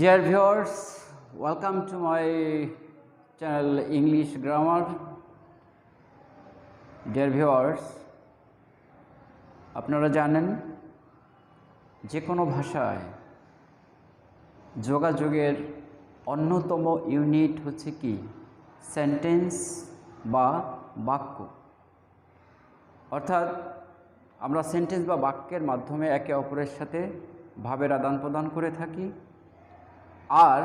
Dear viewers, welcome to my channel English Grammar. Dear viewers, আপনারা জানেন যে কোনো ভাষায় যোগাযোগের অন্যতম ইউনিট হচ্ছে কি সেন্টেন্স বা বাক্য। অর্থাৎ আমরা সেন্টেন্স বা বাক্যের মাধ্যমে একে অপরের সাথে ভাবের আদান প্রদান করে থাকি। আর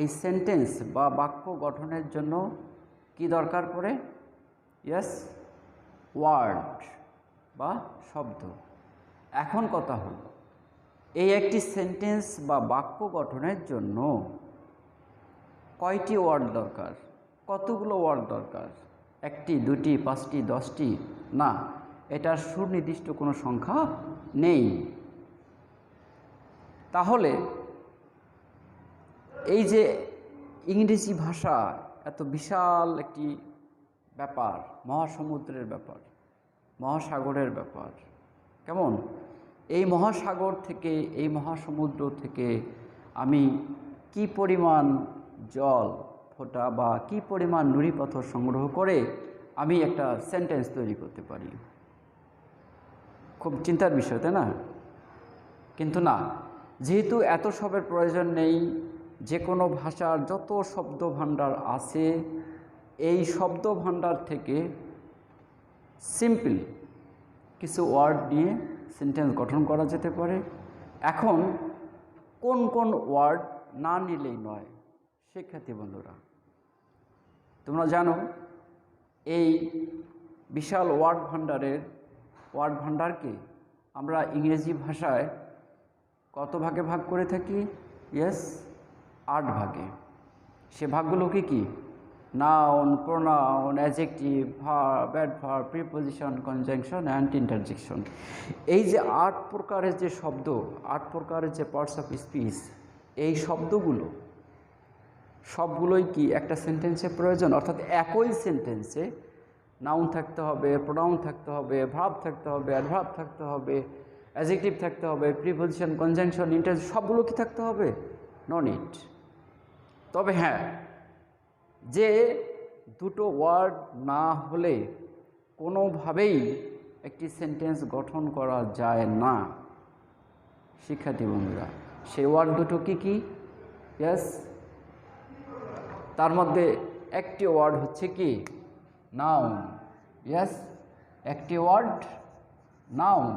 এই সেন্টেন্স বা বাক্য গঠনের জন্য কি দরকার পড়ে? ইয়েস, ওয়ার্ড বা শব্দ। এখন কথা হলো, এই একটি সেন্টেন্স বা বাক্য গঠনের জন্য কয়টি ওয়ার্ড দরকার, কতগুলো ওয়ার্ড দরকার? একটি, দুটি, পাঁচটি, 10টি? না, এটার সুনির্দিষ্ট কোনো সংখ্যা নেই। তাহলে এই যে ইংরেজি ভাষা এত বিশাল একটি ব্যাপার, মহাসমুদ্রের ব্যাপার, মহাসাগরের ব্যাপার, কেমন? এই মহাসাগর থেকে, এই মহাসমুদ্র থেকে আমি কি পরিমাণ জল ফোঁটা বা কি পরিমাণ নুড়ি পাথর সংগ্রহ করে আমি একটা সেন্টেন্স তৈরি করতে পারি। খুব চিন্তার বিষয়, তাই না? কিন্তু না, যেহেতু এত সবের প্রয়োজন নেই, যে কোনো ভাষার যত শব্দ ভাণ্ডার আছে এই শব্দ ভাণ্ডার থেকে সিম্পল কিছু ওয়ার্ড নিয়ে সেন্টেন্স গঠন করা যেতে পারে। এখন কোন কোন ওয়ার্ড না নিলেই নয়, শিক্ষার্থী বন্ধুরা, তোমরা জানো এই বিশাল ওয়ার্ড ভাণ্ডারকে আমরা ইংরেজি ভাষায় কত ভাগে ভাগ করে থাকি? ইয়েস, 8 ভাগে। সে ভাগগুলো কি? Noun, pronoun, adjective, verb, adverb, preposition, conjunction and interjection. এই যে 8 প্রকারের যে শব্দ, 8 প্রকারের যে পার্টস অফ স্পিচ, এই শব্দগুলো সবগুলোই কি একটা সেন্টেন্সে প্রয়োজন। অর্থাৎ একই সেন্টেন্সে নাউন থাকতে হবে, প্রোনাউন থাকতে হবে, ভার্ব থাকতে হবে, অ্যাডভার্ব থাকতে হবে, অ্যাডজেক্টিভ থাকতে হবে, প্রিপোজিশন, কনজাংশন, ইন্টারজেকশন, সবগুলো কি থাকতে হবে? No need. তবে হ্যাঁ, যে দুটো ওয়ার্ড না হলে কোনোভাবেই একটি সেন্টেন্স গঠন করা যায় না, শিক্ষার্থী বন্ধুরা, সেই ওয়ার্ড দুটো কি? ইয়েস, তার মধ্যে একটি ওয়ার্ড হচ্ছে কি? নাউন। ইয়েস, একটি ওয়ার্ড নাউন,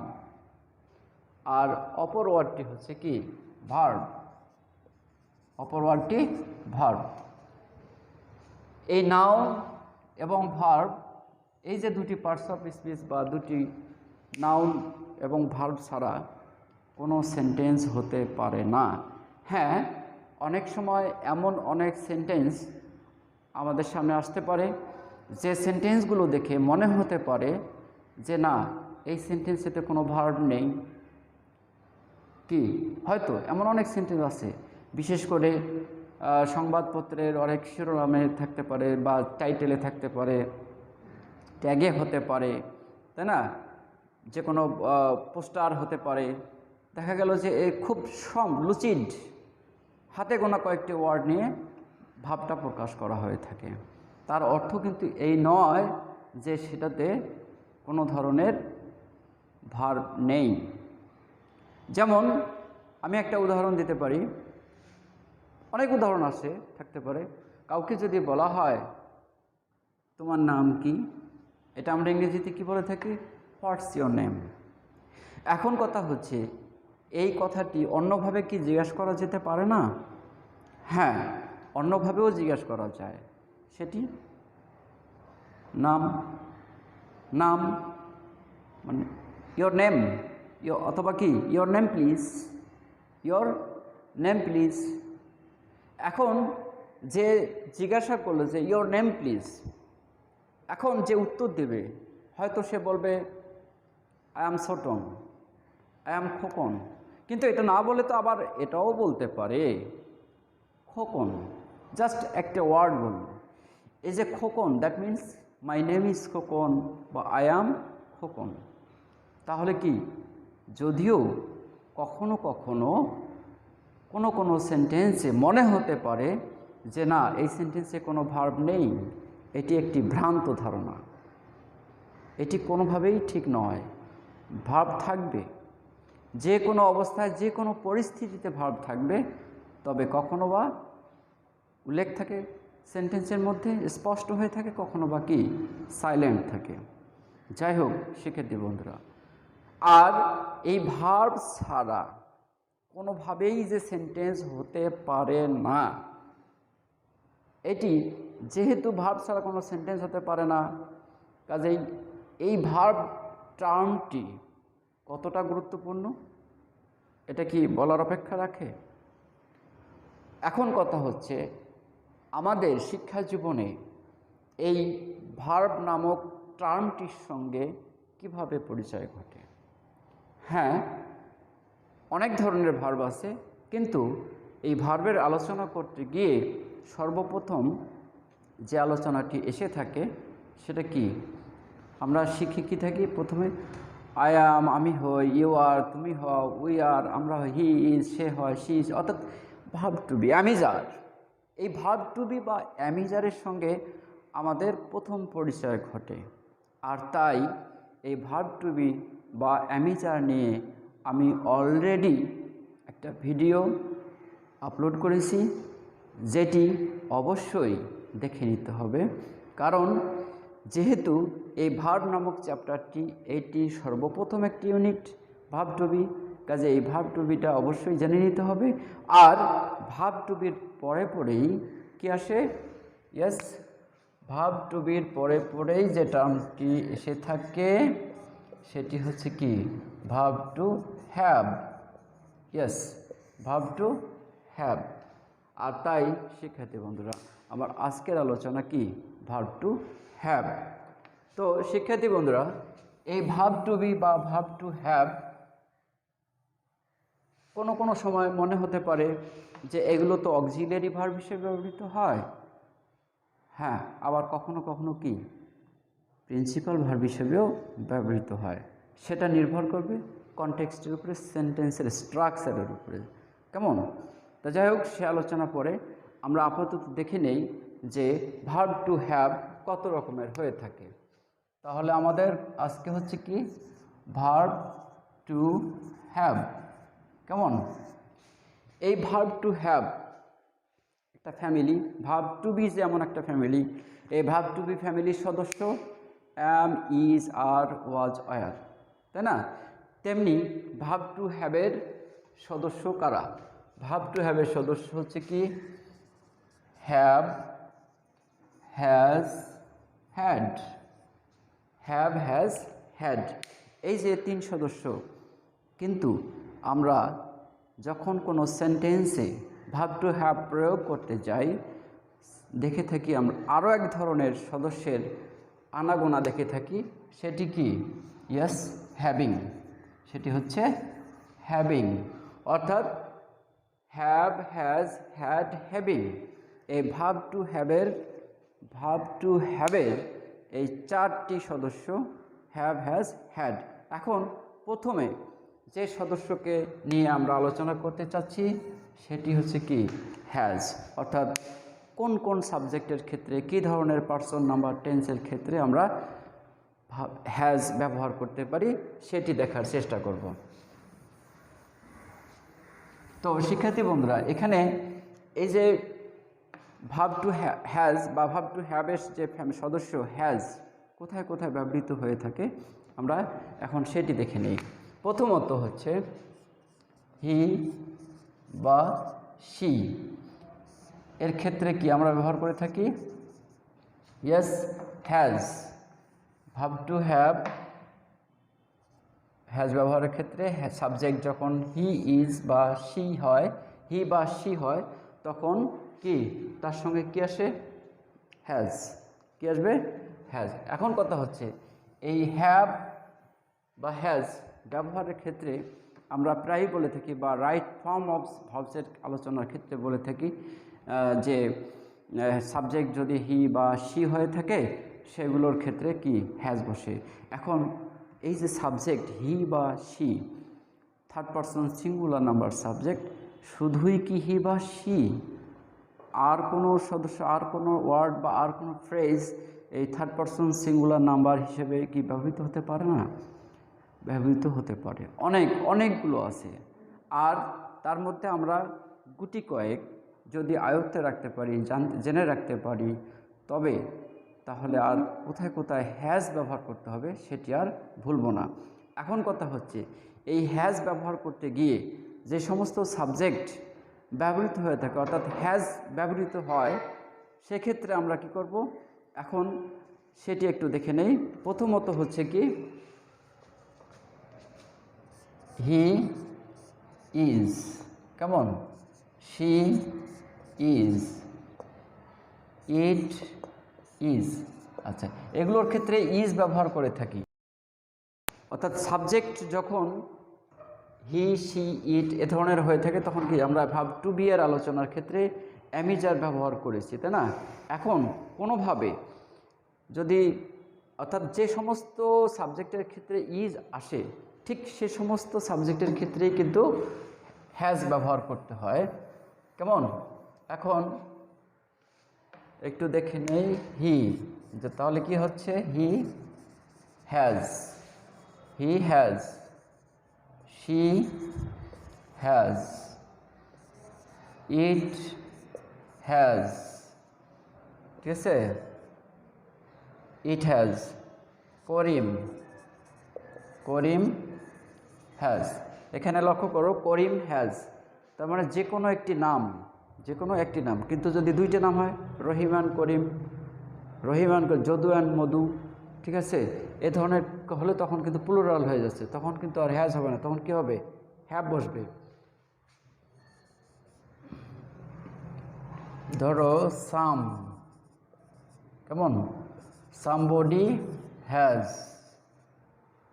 আর অপর ওয়ার্ডটি হচ্ছে কি? ভার্ব। অপর ওয়ার্ডটি ভার্ব। এই নাউন এবং ভার্ব, এই যে দুটি পার্টস অফ স্পিচ বা দুটি নাউন এবং ভার্ব ছাড়া কোনো সেন্টেন্স হতে পারে না। হ্যাঁ, অনেক সময় এমন অনেক সেন্টেন্স আমাদের সামনে আসতে পারে যে সেন্টেন্সগুলো দেখে মনে হতে পারে যে না, এই সেন্টেন্সেতে কোনো ভার্ব নেই। কি হয়তো এমন অনেক সেন্টেন্স আছে, বিশেষ করে সংবাদপত্রের অনেক শিরোনামে থাকতে পারে বা টাইটেলে থাকতে পারে, ট্যাগে হতে পারে, তাই না? যে কোনো পোস্টার হতে পারে। দেখা গেল যে খুব লুচিড হাতে গোনা কয়েকটি ওয়ার্ড নিয়ে ভাবটা প্রকাশ করা হয়ে থাকে। তার অর্থ কিন্তু এই নয় যে সেটাতে কোনো ধরনের ভার্ব নেই। যেমন আমি একটা উদাহরণ দিতে পারি, অনেক উদাহরণ আছে থাকতে পারে। কাউকে যদি বলা হয় তোমার নাম কি, এটা আমরা ইংরেজিতে কি বলে থাকি? What's your name. এখন কথা হচ্ছে, এই কথাটি অন্যভাবে কি জিজ্ঞাসা করা যেতে পারে না? হ্যাঁ, অন্যভাবেও জিজ্ঞাসা করা যায়। সেটি নাম, নাম মানে ইয়োর নেম, অথবা কি your name please, your name please. এখন যে জিজ্ঞাসা করলো যে ইয়োর নেম প্লিজ, এখন যে উত্তর দেবে হয়তো সে বলবে I am Chhotan, I am Khokon. কিন্তু এটা না বলে তো আবার এটাও বলতে পারে খোকন, জাস্ট একটা ওয়ার্ড বলল। এই যে Khokon, that means my name is Khokon বা আই অ্যাম খোকন। তাহলে কি, যদিও কখনো কখনো কোনো সেন্টেন্সে মনে হতে পারে যে না এই সেন্টেন্সে কোনো ভার্ব নেই, এটি একটি ভ্রান্ত ধারণা, এটি কোনোভাবেই ঠিক নয়। ভার্ব থাকবে, যে কোনো অবস্থায় যে কোনো পরিস্থিতিতে ভার্ব থাকবে, তবে কখনো বা উল্লেখ থাকে সেন্টেন্সের মধ্যে স্পষ্ট হয়ে থাকে, কখনো বা কি সাইলেন্ট থাকে। যাই হোক শিক্ষার্থী বন্ধুরা, আর এই ভার্ব ছাড়া কোনোভাবেই যে সেন্টেন্স হতে পারে না, এটি যেহেতু ভার্ব ছাড়া কোনো সেন্টেন্স হতে পারে না, কাজেই এই ভার্ব টার্মটি কতটা গুরুত্বপূর্ণ এটা কি বলার অপেক্ষা রাখে? এখন কথা হচ্ছে আমাদের শিক্ষা জীবনে এই ভার্ব নামক টার্মটির সঙ্গে কিভাবে পরিচয় ঘটে। হ্যাঁ, অনেক ধরনের ভার্ব আছে, কিন্তু এই ভার্বের আলোচনা করতে গিয়ে সর্বপ্রথম যে আলোচনাটি এসে থাকে সেটা কি আমরা শিখি কি থাকি? প্রথমে আই অ্যাম আমি হই, ইউ আর তুমি হও, উই আর আমরা হই, হি ইজ সে হয়, শি ইজ, অর্থাৎ ভার্ব টু বি, অ্যামিজার। এই ভার্ব টু বি বা অ্যামিজারের সঙ্গে আমাদের প্রথম পরিচয় ঘটে। আর তাই এই ভার্ব টু বি বা অ্যামিজার নিয়ে আমি অলরেডি একটা ভিডিও আপলোড করেছি, যেটি অবশ্যই দেখে নিতে হবে। কারণ যেহেতু এই ভার্ব নামক চ্যাপ্টারটি এটি সর্বপ্রথম একটি ইউনিট ভার্ব টু বি, কাজে এই ভার্ব টু বিটা অবশ্যই জেনে নিতে হবে। আর ভার্ব টু বির পরে পরেই কি আসে? ইয়েস, ভার্ব টু বির পরে পরেই যে টার্মটি এসে থাকে সেটি হচ্ছে কি verb to have. Yes, verb to have. আর তাই শিক্ষার্থী বন্ধুরা, আমার আজকের আলোচনা কি ভার্ব টু হ্যাভ। তো শিক্ষার্থী বন্ধুরা, এই ভার্ব টু বি বা ভার্ব টু হ্যাভ কোনো সময় মনে হতে পারে যে এগুলো তো অক্সিলিয়ারি ভার্ব হিসেবে ব্যবহৃত হয়। হ্যাঁ, আবার কখনো কখনো কি প্রিন্সিপাল ভার্ব হিসেবেও ব্যবহৃত হয়। সেটা নির্ভর করবে কনটেক্সটের উপরে, সেন্টেন্সের স্ট্রাকচারের উপরে। কেমন? তা যাই হোক, সে আলোচনা পরে আমরা আপাতত দেখে নেই যে ভার্ব টু হ্যাভ কত রকমের হয়ে থাকে। তাহলে আমাদের আজকে হচ্ছে কি ভার্ব টু হ্যাভ। কেমন? এই ভার্ব টু হ্যাভ একটা ফ্যামিলি, ভার্ব টু বি যেমন একটা ফ্যামিলি, এই ভার্ব টু বি ফ্যামিলির সদস্য অ্যাম, ইজ, আর, ওয়াজ, ওয়্যার, তাই না? তেমনি ভার্ব টু হ্যাভের সদস্য কারা? ভার্ব টু হ্যাভের সদস্য হচ্ছে কি have, has, had. Have, has, had, এই যে তিন সদস্য। কিন্তু আমরা যখন কোনো সেন্টেন্সে ভার্ব টু হ্যাভ প্রয়োগ করতে যাই, দেখে থাকি আমরা আরও এক ধরনের সদস্যের আনাগোনা দেখে থাকি। সেটি কি? Yes, having. সেটি হচ্ছে হ্যাভিং, অর্থাৎ হ্যাভ, হ্যাজ, হ্যাড, হ্যাভিং। এই ভার্ব টু হ্যাভের এই চারটি সদস্য হ্যাভ, হ্যাজ, হ্যাড। এখন প্রথমে যে সদস্যকে নিয়ে আমরা আলোচনা করতে চাচ্ছি সেটি হচ্ছে কি হ্যাজ, অর্থাৎ কোন কোন সাবজেক্টের ক্ষেত্রে কী ধরনের পার্সন নাম্বার টেন্সের ক্ষেত্রে আমরা হ্যাজ ব্যবহার করতে পারি সেটি দেখার চেষ্টা করব। তো শিক্ষার্থী বন্ধুরা, এখানে এই যে ভার্ব টু হ্যাজ বা ভার্ব টু হ্যাভের যে সদস্য হ্যাজ কোথায় কোথায় ব্যবহৃত হয়ে থাকে আমরা এখন সেটি দেখে নিই। প্রথমত হচ্ছে হি বা শি এর ক্ষেত্রে কি আমরা ব্যবহার করে থাকি? Yes, has. Verb to have has ব্যবহারের ক্ষেত্রে সাবজেক্ট যখন হি ইজ বা শি হয়, হি বা শি হয়, তখন কি তার সঙ্গে কি আসে? হ্যাজ। কি আসবে? হ্যাজ। এখন কথা হচ্ছে এই হ্যাভ বা হ্যাজ ব্যবহারের ক্ষেত্রে আমরা প্রায়ই বলে থাকি বা রাইট ফর্ম অফ ভার্বসের আলোচনার ক্ষেত্রে বলে থাকি যে সাবজেক্ট যদি হি বা শি হয়ে থাকে সেগুলোর ক্ষেত্রে কি হ্যাজ বসে। এখন এই যে সাবজেক্ট হি বা she, third person singular number subject, শুধুই কি হি বা সি, আর কোনো সদস্য, আর কোনো ওয়ার্ড বা আর কোনো ফ্রেজ এই থার্ড পারসন সিঙ্গুলার নাম্বার হিসেবে কি ব্যবহৃত হতে পারে না? ব্যবহৃত হতে পারে, অনেকগুলো আছে। আর তার মধ্যে আমরা গুটি কয়েক যদি আয়ত্তে রাখতে পারি, জেনে রাখতে পারি, তবে তাহলে আর কোথায় কোথায় হ্যাজ ব্যবহার করতে হবে সেটি আর ভুলবো না। এখন কথা হচ্ছে, এই হ্যাজ ব্যবহার করতে গিয়ে যে সমস্ত সাবজেক্ট ব্যবহৃত হয়ে থাকে, অর্থাৎ হ্যাজ ব্যবহৃত হয়, সেক্ষেত্রে আমরা কি করব এখন সেটি একটু দেখে নেই। প্রথমত হচ্ছে কি, হি ইজ, কেমন, শি ইজ, ইট ইজ। আচ্ছা, এগুলোর ক্ষেত্রে ইজ ব্যবহার করে থাকি, অর্থাৎ সাবজেক্ট যখন হি, শি, ইট এ ধরনের হয়ে থাকে তখন কি আমরা ভাব টু বি এর আলোচনার ক্ষেত্রে অ্যামিজার ব্যবহার করেছি, তাই না? এখন কোনোভাবে যদি, অর্থাৎ যে সমস্ত সাবজেক্টের ক্ষেত্রে ইজ আসে ঠিক সে সমস্ত সাবজেক্টের ক্ষেত্রেই কিন্তু হ্যাজ ব্যবহার করতে হয়, কেমন? এখন একটু দেখে নেই হি, যে তাহলে কি হচ্ছে, he has, he has, she has, it has, ঠিক আছে, it has, Karim, Karim has. এখানে লক্ষ্য করো, করিম হ্যাজ, তার মানে যে কোনো একটি নাম, যে কোনো একটি নাম, কিন্তু যদি দুইটা নাম হয়, রহিমান করিম, রহিমান যদু অ্যান্ড মধু, ঠিক আছে, এ ধরনের হলে তখন কিন্তু প্লুরাল হয়ে যাচ্ছে, তখন কিন্তু আর হ্যাজ হবে না, তখন কি হবে, হ্যাভ বসবে। ধরো সাম, কেমন, somebody has,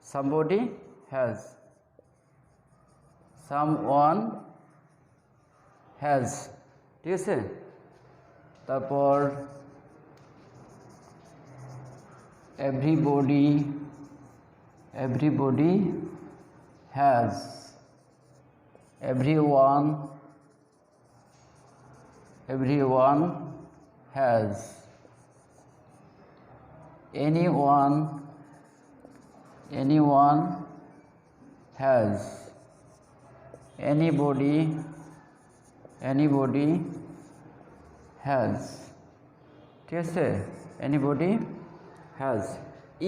somebody has, someone has, ঠিক আছে। তারপর everybody, everybody has, everyone, everyone has, anyone, anyone has, anybody, anybody has, ঠিক আছে, anybody has,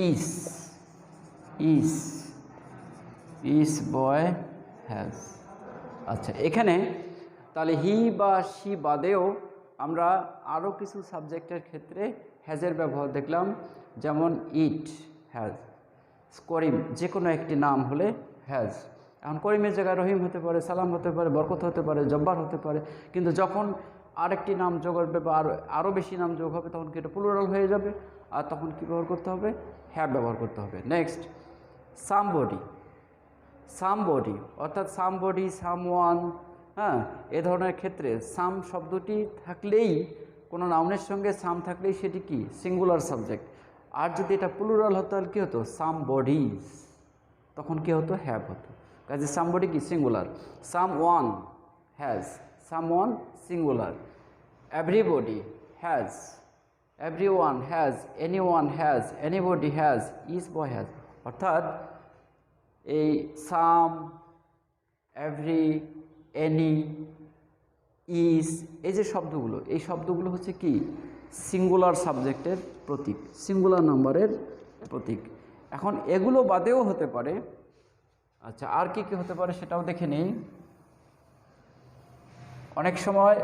is, is, is boy has। আচ্ছা, এখানে তাহলে হি বা শি বাদেও আমরা আরও কিছু সাবজেক্টের ক্ষেত্রে হ্যাজের ব্যবহার দেখলাম, যেমন ইট হ্যাজ, করিম যে কোনো একটি নাম হলে হ্যাজ। এখন করিমের জায়গায় রহিম হতে পারে, সালাম হতে পারে, বরকত হতে পারে, জব্বার হতে পারে, কিন্তু যখন আরেকটি নাম যোগ হবে বা আরও বেশি নাম যোগ হবে তখন কি এটা প্লুরাল হয়ে যাবে, আর তখন কী ব্যবহার করতে হবে, হ্যাভ ব্যবহার করতে হবে। নেক্সট, সামবডি, সামবডি অর্থাৎ সামবডি, সামওয়ান, হ্যাঁ, এ ধরনের ক্ষেত্রে সাম শব্দটি থাকলেই, কোনো নাউনের সঙ্গে সাম থাকলেই সেটি কি সিঙ্গুলার সাবজেক্ট। আর যদি এটা প্লুরাল হতো তাহলে কী হতো, সামবডিজ, তখন কী হতো, হ্যাভ হতো। কাজে সামবডি কি singular, someone has, someone singular, everybody has, everyone has, anyone has, anybody has, is boy has. অর্থাৎ এই সাম, এভরি, এনি, ইজ, এই যে শব্দগুলো, এই শব্দগুলো হচ্ছে কি সিঙ্গুলার সাবজেক্টের প্রতীক, সিঙ্গুলার নাম্বারের প্রতীক। এখন এগুলো বাদেও হতে পারে। আচ্ছা, আর কি কি হতে পারে সেটাও দেখে নিই। অনেক সময়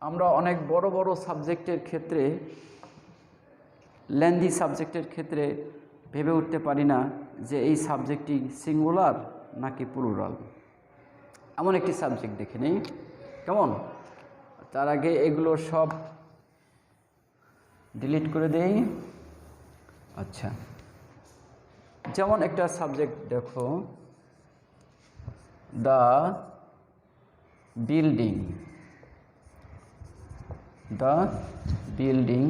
আমরা অনেক বড় বড় সাবজেক্টের ক্ষেত্রে, লেন্দি সাবজেক্টের ক্ষেত্রে ভেবে উঠতে পারি না যে এই সাবজেক্টটি সিঙ্গুলার নাকি প্লুরাল। এমন একটি সাবজেক্ট দেখে নিই, কেমন? তার আগে এগুলো সব ডিলিট করে দেই। আচ্ছা, যেমন একটা সাবজেক্ট দেখো, the building, the building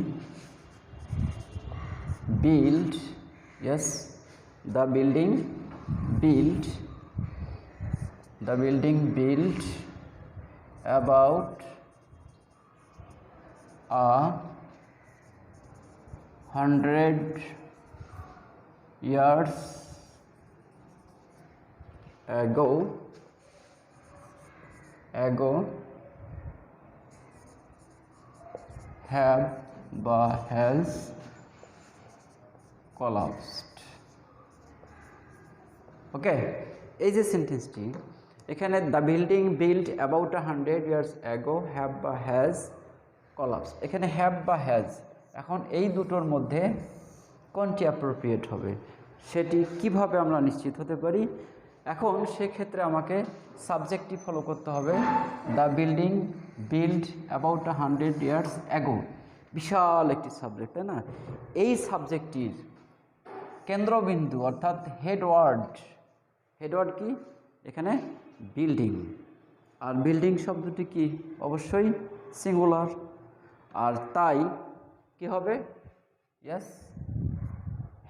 build, yes, the building build, the building built, about 100 years ago have বা has collapsed. ওকে, এই যে সেন্টেন্সটি এখানে the building build about 100 years ago have বা হ্যাজ কলাপসড, এখানে হ্যাভ বা হ্যাজ, এখন এই দুটোর মধ্যে কোনটি অ্যাপ্রোপ্রিয়েট হবে সেটি কিভাবে আমরা নিশ্চিত হতে পারি? এখন সেক্ষেত্রে আমাকে সাবজেক্টটি ফলো করতে হবে। The building build about 100 years ago, বিশাল একটি সাবজেক্ট, তাই না? এই সাবজেক্টটির কেন্দ্রবিন্দু অর্থাৎ হেডওয়ার্ড কি এখানে? বিল্ডিং। আর বিল্ডিং শব্দটি কি? অবশ্যই সিঙ্গুলার, আর তাই কি হবে? ইয়েস,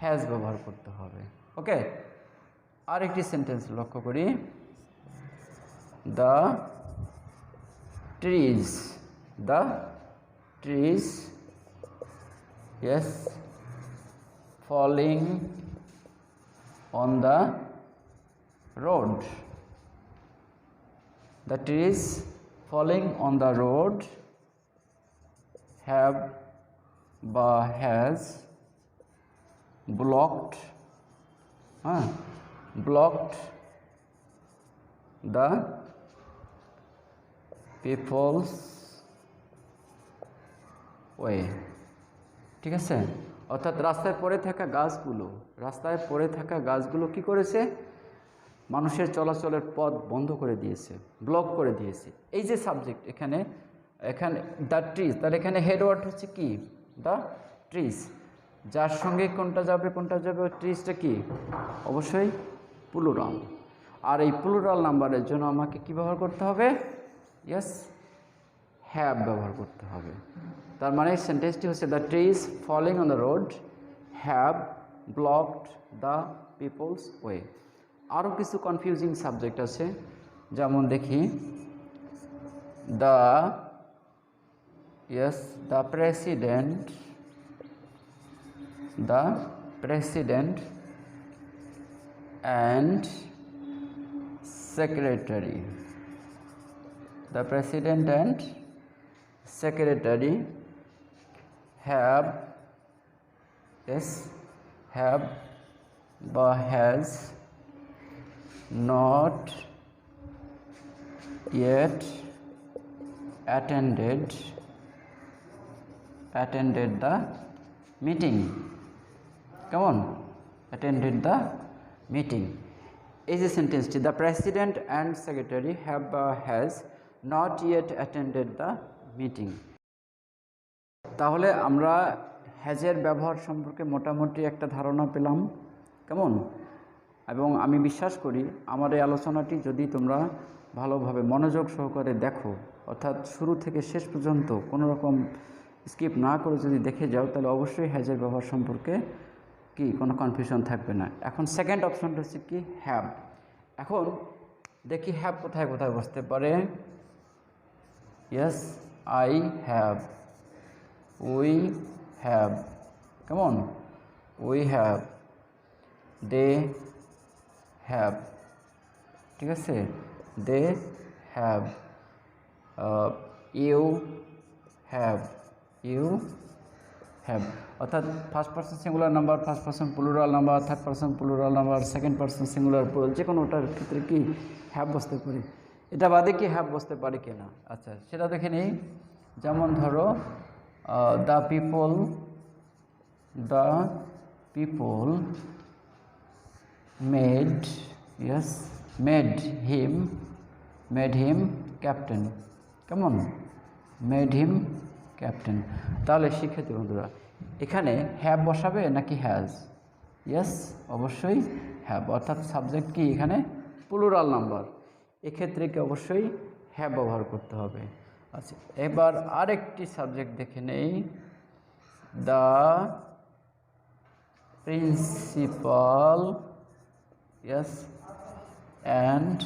হ্যাজ ব্যবহার করতে হবে। ওকে, আরেকটি সেন্টেন্স লক্ষ্য করি। The trees yes falling on the road. The trees falling on the road have বা has blocked the people's way. ঠিক আছে, অর্থাৎ রাস্তায় পড়ে থাকা গাছগুলো কি করেছে? মানুষের চলাচলের পথ বন্ধ করে দিয়েছে, ব্লক করে দিয়েছে। এই যে সাবজেক্ট এখানে দ্য ট্রিজ, তাহলে এখানে হেডওয়ার্ড হচ্ছে কি? The trees. যার সঙ্গে কোনটা যাবে ওই ট্রিজটা কি? অবশ্যই প্লুরাল। আর এই প্লুরাল নাম্বারের জন্য আমাকে কি ব্যবহার করতে হবে? ইয়েস, হ্যাভ ব্যবহার করতে হবে। তার মানে সেন্টেন্সটি হচ্ছে the trees falling on the road have blocked the peoples way. আরও কিছু কনফিউজিং সাবজেক্ট আছে, যেমন দেখি the president and secretary. The president and secretary have বা has not yet attended the meeting. কেমন? attended the meeting. এই যে সেন্টেন্সটি the president and secretary have বা has not yet attended the meeting। তাহলে আমরা হ্যাজের ব্যবহার সম্পর্কে মোটামুটি একটা ধারণা পেলাম, কেমন? এবং আমি বিশ্বাস করি আমার এই আলোচনাটি যদি তোমরা ভালোভাবে মনোযোগ সহকারে দেখো, অর্থাৎ শুরু থেকে শেষ পর্যন্ত কোনো রকম স্কিপ না করে যদি দেখে যাও, তাহলে অবশ্যই হ্যাজের ব্যবহার সম্পর্কে কি কোনো কনফিউশন থাকবে না। এখন সেকেন্ড অপশনটা হচ্ছে কি? হ্যাভ। এখন দেখি হ্যাভ কোথায় বসতে পারে। Yes, I have, we have, কেমন? উই হ্যাভ, দে হ্যাভ, ঠিক আছে, দে হ্যাভ, ইউ হ্যাভ, অর্থাৎ first person singular number, first person plural number, third person plural number, second person singular plural, যে কোনোটার ক্ষেত্রে কি হ্যাভ বসতে পারে। এটা বাদে কি হ্যাভ বসতে পারে কিনা? আচ্ছা, সেটা দেখে নেই। যেমন ধরো the people made him captain, কেমন? Made him captain. তাহলে শিক্ষার্থী বন্ধুরা এখানে হ্যাভ বসাবে নাকি হ্যাজ? ইয়েস, অবশ্যই হ্যাভ, অর্থাৎ সাবজেক্ট কি এখানে? প্লুরাল নাম্বার, এক্ষেত্রে কি অবশ্যই হ্যাভ ব্যবহার করতে হবে। আচ্ছা, এবার আরেকটি সাবজেক্ট দেখে নেই। The principal and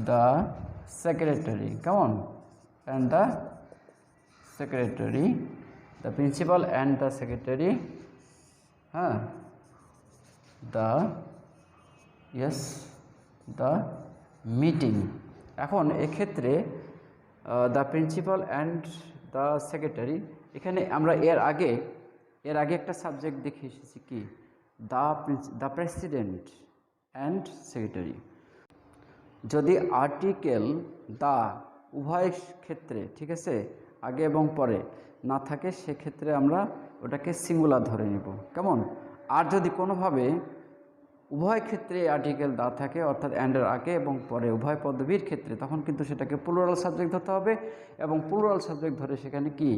the secretary, come on, and the secretary, the principal and the secretary, the yes the meeting. এখন এক্ষেত্রে the principal and the secretary, এখানে আমরা এর আগে একটা সাবজেক্ট দেখে এসেছি কি, দ্য প্রেসিডেন্ট অ্যান্ড সেক্রেটারি। যদি আর্টিকেল দ্য উভয় ক্ষেত্রে, ঠিক আছে, আগে এবং পরে না থাকে, সেক্ষেত্রে আমরা ওটাকে সিঙ্গুলার ধরে নেব, কেমন। আর যদি কোনোভাবে উভয় ক্ষেত্রে আর্টিকেল দা থাকে, অর্থাৎ অ্যান্ডের আগে এবং পরে উভয় পদবীর ক্ষেত্রে, তখন কিন্তু সেটাকে প্লুরাল সাবজেক্ট ধরতে হবে, এবং প্লুরাল সাবজেক্ট ধরে সেখানে কি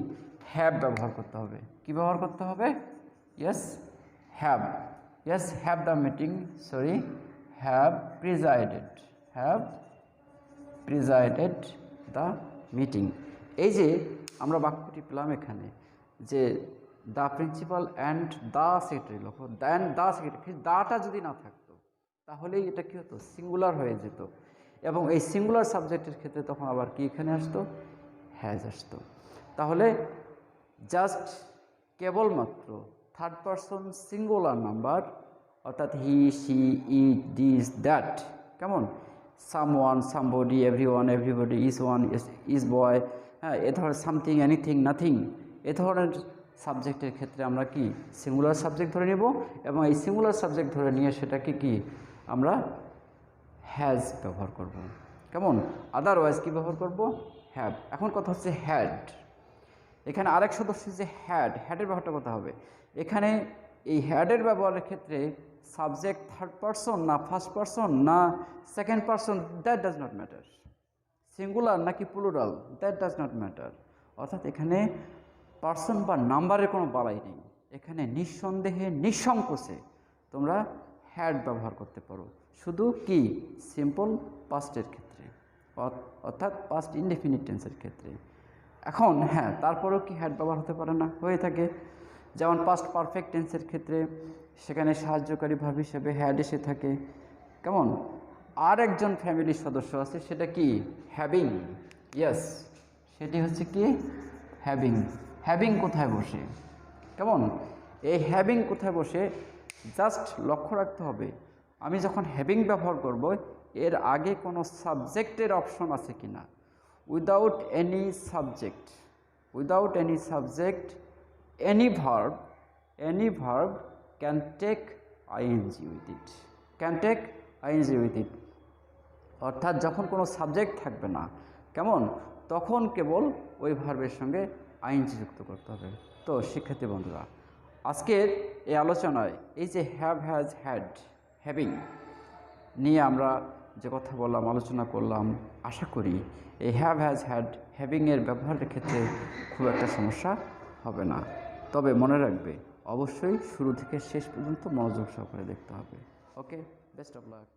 হ্যাভ ব্যবহার করতে হবে। কি ব্যবহার করতে হবে? Yes have, yes have the meeting, sorry have প্রিজাইডেড the meeting. এই যে আমরা বাক্যটি পেলাম এখানে, যে the principal and the secretary, লক্ষ্য দ্যান দ্য সেক্রেটারি, দাটা যদি না থাকতো তাহলেই এটা কী হতো, সিঙ্গুলার হয়ে যেত, এবং এই সিঙ্গুলার সাবজেক্টের ক্ষেত্রে তখন আবার কি এখানে আসতো, হ্যাজ আসতো। তাহলে জাস্ট কেবলমাত্র থার্ড পারসন সিঙ্গুলার নাম্বার, অর্থাৎ he, she, it, this, that, কেমন, someone, somebody, everybody, is one, is boy, এ ধরনের সামথিং, এনিথিং, নাথিং, এ ধরনের সাবজেক্টের ক্ষেত্রে আমরা কি সিঙ্গুলার সাবজেক্ট ধরে নেব, এবং এই সিঙ্গুলার সাবজেক্ট ধরে নিয়ে সেটাকে কি আমরা হ্যাজ ব্যবহার করব, কেমন। আদারওয়াইজ কি ব্যবহার করব, হ্যাভ। এখন কথা হচ্ছে হ্যাড। এখানে আরেক সদস্য যে হ্যাডের ব্যবহারটা কথা হবে। এখানে এই হ্যাডের ব্যবহারের ক্ষেত্রে সাবজেক্ট থার্ড পারসন না ফার্স্ট পারসন না second person, that does not matter. Singular নাকি plural, that does not matter. অর্থাৎ এখানে পার্সন বা নাম্বারের কোনো বালাই নেই, এখানে নিঃসন্দেহে নিঃসংকোচে তোমরা হ্যাড ব্যবহার করতে পারো, শুধু কি সিম্পল পাস্টের ক্ষেত্রে, অর্থাৎ পাস্ট ইনডেফিনিট টেন্সের ক্ষেত্রে। এখন হ্যাঁ, তারপরেও কি হ্যাড ব্যবহার হতে পারে না, হয়ে থাকে। যেমন পাস্ট পারফেক্ট টেন্সের ক্ষেত্রে সেখানে সাহায্যকারী ভাব হিসেবে হ্যাড এসে থাকে, কেমন। আর একজন ফ্যামিলির সদস্য আছে, সেটা কি হ্যাভিং, ইয়েস সেটি হচ্ছে কি হ্যাভিং। হ্যাভিং কোথায় বসে, কেমন, এই হ্যাভিং কোথায় বসে জাস্ট লক্ষ্য রাখতে হবে। আমি যখন হ্যাভিং ব্যবহার করব, এর আগে কোনো সাবজেক্টের অপশন আছে কি না। Without any subject, any verb can take ING with it, অর্থাৎ যখন কোনো সাবজেক্ট থাকবে না, কেমন, তখন কেবল ওই ভার্বের সঙ্গে আইএনজি যুক্ত করতে হবে। তো শিক্ষার্থী বন্ধুরা, আজকের এই আলোচনায় এই যে হ্যাভ, হ্যাজ, হ্যাড, হ্যাভিং নিয়ে আমরা যে কথা বললাম, আলোচনা করলাম, আশা করি এই হ্যাভ, হ্যাজ, হ্যাড, হ্যাভিংয়ের ব্যবহারের ক্ষেত্রে খুব একটা সমস্যা হবে না। তবে মনে রাখবে, অবশ্যই শুরু থেকে শেষ পর্যন্ত মনোযোগ সহকারে দেখতে হবে। ওকে, বেস্ট অফ লাক।